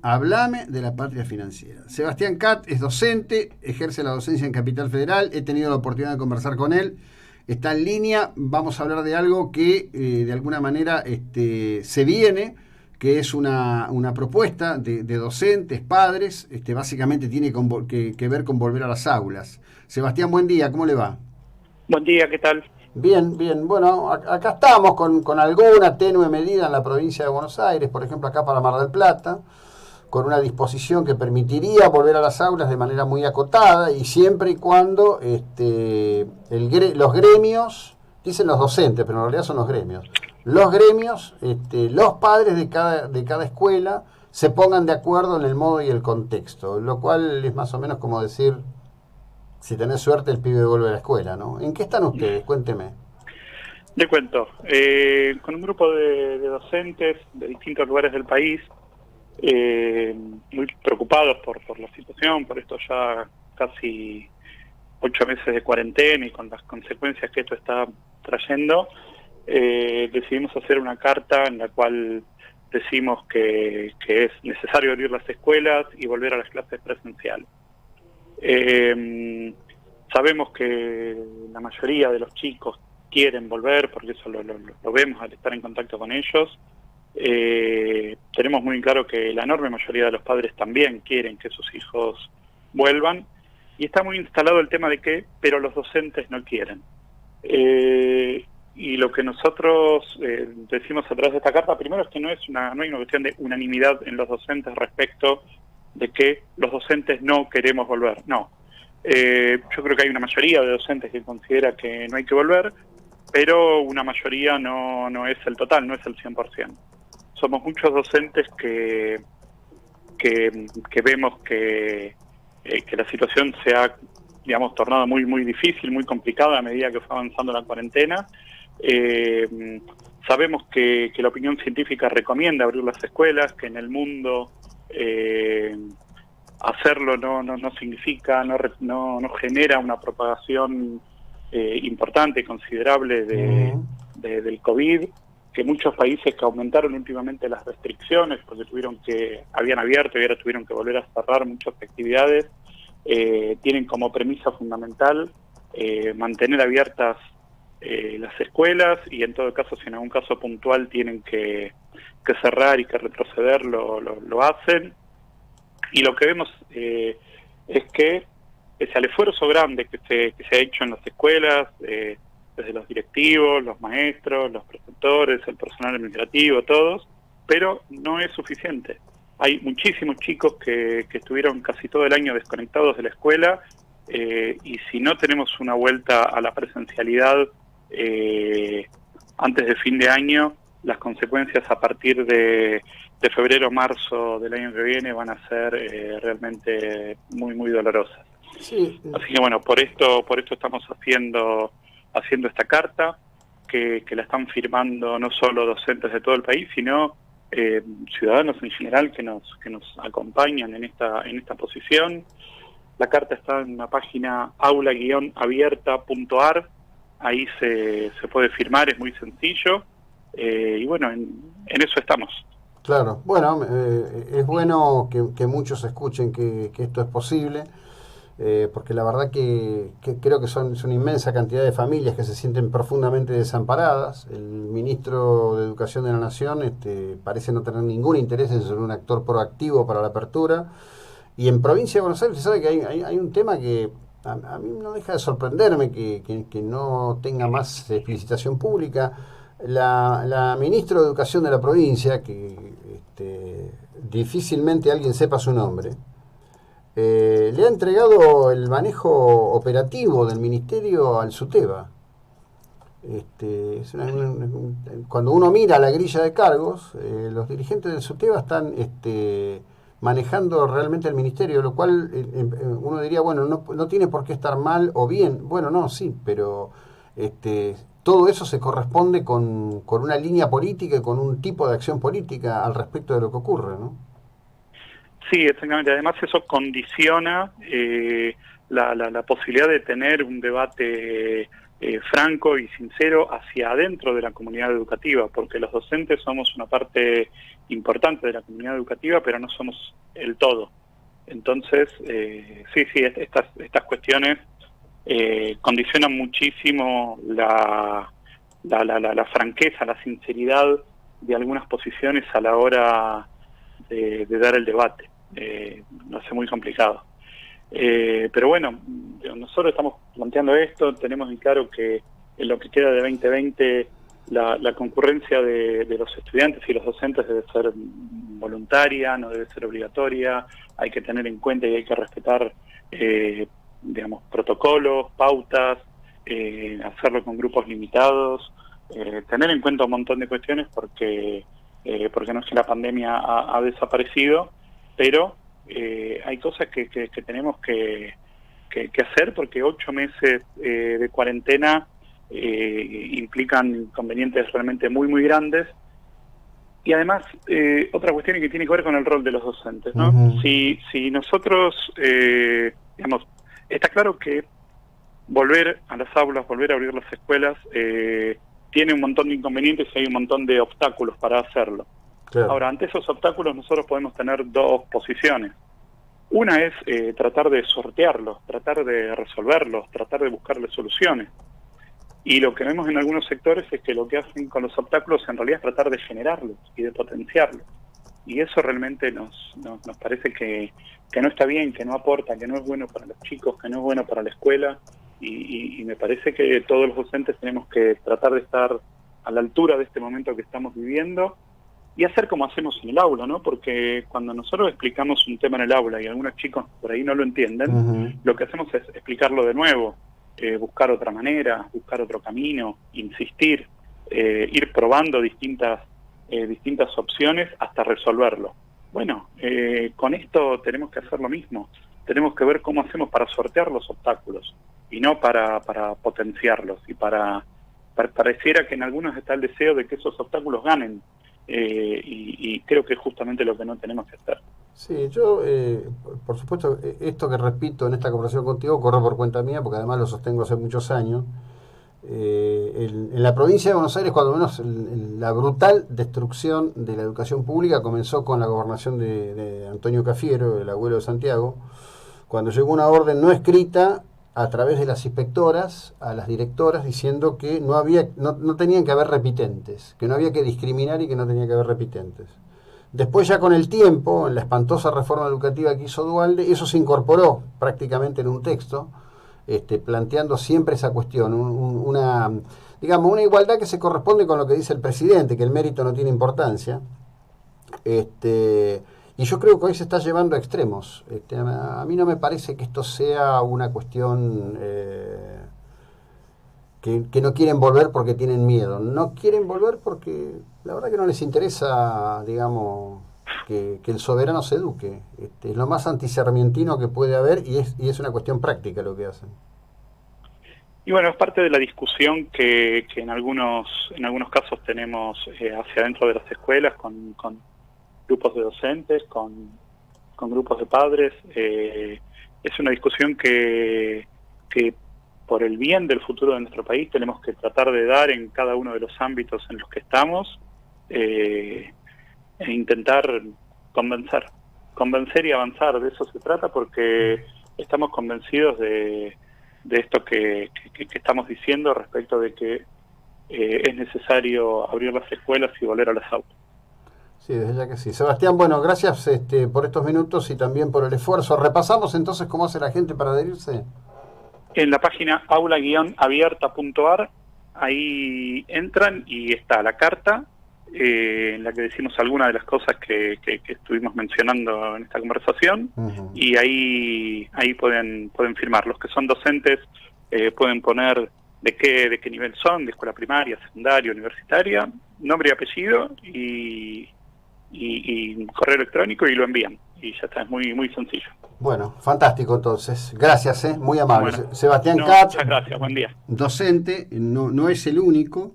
Hablame de la patria financiera. Sebastián Cat es docente, ejerce la docencia en Capital Federal. He tenido la oportunidad de conversar con él. Está en línea. Vamos a hablar de algo que de alguna manera se viene, que es una propuesta de docentes, padres. Básicamente tiene que ver con volver a las aulas. Sebastián, buen día. ¿Cómo le va? Buen día, ¿qué tal? Bien, bien. Bueno, acá estamos con alguna tenue medida en la provincia de Buenos Aires, por ejemplo, acá para Mar del Plata, con una disposición que permitiría volver a las aulas de manera muy acotada y siempre y cuando los gremios, dicen los docentes, pero en realidad son los gremios, los padres de cada escuela se pongan de acuerdo en el modo y el contexto, lo cual es más o menos como decir, si tenés suerte el pibe vuelve a la escuela, ¿no? ¿En qué están ustedes? Cuénteme. Le cuento, con un grupo de docentes de distintos lugares del país, eh, muy preocupados por la situación, por esto ya casi 8 meses de cuarentena y con las consecuencias que esto está trayendo, decidimos hacer una carta en la cual decimos que es necesario abrir las escuelas y volver a las clases presenciales. Sabemos que la mayoría de los chicos quieren volver, porque eso lo vemos al estar en contacto con ellos. Tenemos muy claro que la enorme mayoría de los padres también quieren que sus hijos vuelvan, y está muy instalado el tema de que, pero los docentes no quieren. Y lo que nosotros decimos a través de esta carta, primero es que no hay una cuestión de unanimidad en los docentes respecto de que los docentes no queremos volver, no. Yo creo que hay una mayoría de docentes que considera que no hay que volver, pero una mayoría no es el total, no es el 100%. Somos muchos docentes que vemos que la situación se ha, digamos, tornado muy, muy difícil, muy complicada a medida que fue avanzando la cuarentena. Sabemos que la opinión científica recomienda abrir las escuelas, que en el mundo hacerlo no significa, no genera una propagación importante, considerable del COVID, que muchos países que aumentaron últimamente las restricciones porque habían abierto y ahora tuvieron que volver a cerrar muchas actividades, tienen como premisa fundamental mantener abiertas las escuelas, y en todo caso, si en algún caso puntual tienen que cerrar y que retroceder, lo hacen. Y lo que vemos es que, pese al esfuerzo grande que se ha hecho en las escuelas, desde los directivos, los maestros, los preceptores, el personal administrativo, todos, pero no es suficiente. Hay muchísimos chicos que estuvieron casi todo el año desconectados de la escuela, y si no tenemos una vuelta a la presencialidad antes de fin de año, las consecuencias a partir de febrero o marzo del año que viene van a ser realmente muy, muy dolorosas. Sí. Así que bueno, por esto estamos haciendo esta carta, que la están firmando no solo docentes de todo el país, sino ciudadanos en general que nos acompañan en esta posición. La carta está en la página aula-abierta.ar, ahí se puede firmar, es muy sencillo, y bueno, en eso estamos. Claro, bueno, es bueno que muchos escuchen que esto es posible, porque la verdad que creo que son una inmensa cantidad de familias que se sienten profundamente desamparadas. El ministro de Educación de la Nación parece no tener ningún interés en ser un actor proactivo para la apertura. Y en Provincia de Buenos Aires, se sabe que hay un tema que a mí no deja de sorprenderme que no tenga más explicitación pública. La ministra de Educación de la provincia, que difícilmente alguien sepa su nombre, le ha entregado el manejo operativo del ministerio al SUTEBA. Cuando uno mira la grilla de cargos, los dirigentes del SUTEBA están manejando realmente el ministerio, lo cual uno diría, bueno, no tiene por qué estar mal o bien. Bueno, no, sí, pero todo eso se corresponde con una línea política y con un tipo de acción política al respecto de lo que ocurre, ¿no? Sí, exactamente. Además eso condiciona la posibilidad de tener un debate franco y sincero hacia adentro de la comunidad educativa, porque los docentes somos una parte importante de la comunidad educativa, pero no somos el todo. Entonces, sí, estas cuestiones condicionan muchísimo la franqueza, la sinceridad de algunas posiciones a la hora de dar el debate. Lo hace muy complicado. Pero bueno, nosotros estamos planteando esto, tenemos en claro que en lo que queda de 2020 la concurrencia de los estudiantes y los docentes debe ser voluntaria, no debe ser obligatoria, hay que tener en cuenta y hay que respetar digamos, protocolos, pautas, hacerlo con grupos limitados, tener en cuenta un montón de cuestiones porque no es que la pandemia ha desaparecido, pero hay cosas que tenemos que hacer porque 8 meses de cuarentena implican inconvenientes realmente muy, muy grandes. Y además, otra cuestión que tiene que ver con el rol de los docentes, ¿no? Uh-huh. Si nosotros, digamos, está claro que volver a las aulas, volver a abrir las escuelas, tiene un montón de inconvenientes y hay un montón de obstáculos para hacerlo. Claro. Ahora, ante esos obstáculos nosotros podemos tener dos posiciones. Una es tratar de sortearlos, tratar de resolverlos, tratar de buscarles soluciones. Y lo que vemos en algunos sectores es que lo que hacen con los obstáculos en realidad es tratar de generarlos y de potenciarlos. Y eso realmente nos parece que no está bien, que no aporta, que no es bueno para los chicos, que no es bueno para la escuela. Y me parece que todos los docentes tenemos que tratar de estar a la altura de este momento que estamos viviendo y hacer como hacemos en el aula, ¿no? Porque cuando nosotros explicamos un tema en el aula y algunos chicos por ahí no lo entienden, uh-huh, lo que hacemos es explicarlo de nuevo, buscar otra manera, buscar otro camino, insistir, ir probando distintas opciones hasta resolverlo. Bueno, con esto tenemos que hacer lo mismo. Tenemos que ver cómo hacemos para sortear los obstáculos y no para potenciarlos. Y pareciera que en algunos está el deseo de que esos obstáculos ganen. Y creo que es justamente lo que no tenemos que hacer. Sí, yo, por supuesto, esto que repito en esta conversación contigo corre por cuenta mía, porque además lo sostengo hace muchos años. En la provincia de Buenos Aires, cuando menos la brutal destrucción de la educación pública comenzó con la gobernación de Antonio Cafiero, el abuelo de Santiago, cuando llegó una orden no escrita a través de las inspectoras a las directoras diciendo que no tenían que haber repitentes, que no había que discriminar y que no tenía que haber repitentes. Después, ya con el tiempo, en la espantosa reforma educativa que hizo Duhalde, eso se incorporó prácticamente en un texto, planteando siempre esa cuestión, una igualdad que se corresponde con lo que dice el presidente, que el mérito no tiene importancia. Y yo creo que hoy se está llevando a extremos. A mí no me parece que esto sea una cuestión que no quieren volver porque tienen miedo. No quieren volver porque la verdad que no les interesa, digamos, que el soberano se eduque. Es lo más antisarmientino que puede haber y es una cuestión práctica lo que hacen. Y bueno, es parte de la discusión que en algunos casos tenemos hacia adentro de las escuelas con grupos de docentes, con grupos de padres. Es una discusión que por el bien del futuro de nuestro país tenemos que tratar de dar en cada uno de los ámbitos en los que estamos e intentar convencer y avanzar. De eso se trata, porque estamos convencidos de esto que estamos diciendo respecto de que es necesario abrir las escuelas y volver a las aulas. Sí, desde ya que sí. Sebastián, bueno, gracias por estos minutos y también por el esfuerzo. ¿Repasamos entonces cómo hace la gente para adherirse? En la página aula-abierta.ar, ahí entran y está la carta en la que decimos algunas de las cosas que estuvimos mencionando en esta conversación, uh-huh, y ahí pueden firmar. Los que son docentes pueden poner de qué nivel son, de escuela primaria, secundaria, universitaria, nombre y apellido y correo electrónico, y lo envían. Y ya está, es muy, muy sencillo. Bueno, fantástico entonces. Gracias, muy amable. Bueno, Sebastián Katz, muchas gracias, buen día. Docente, no es el único.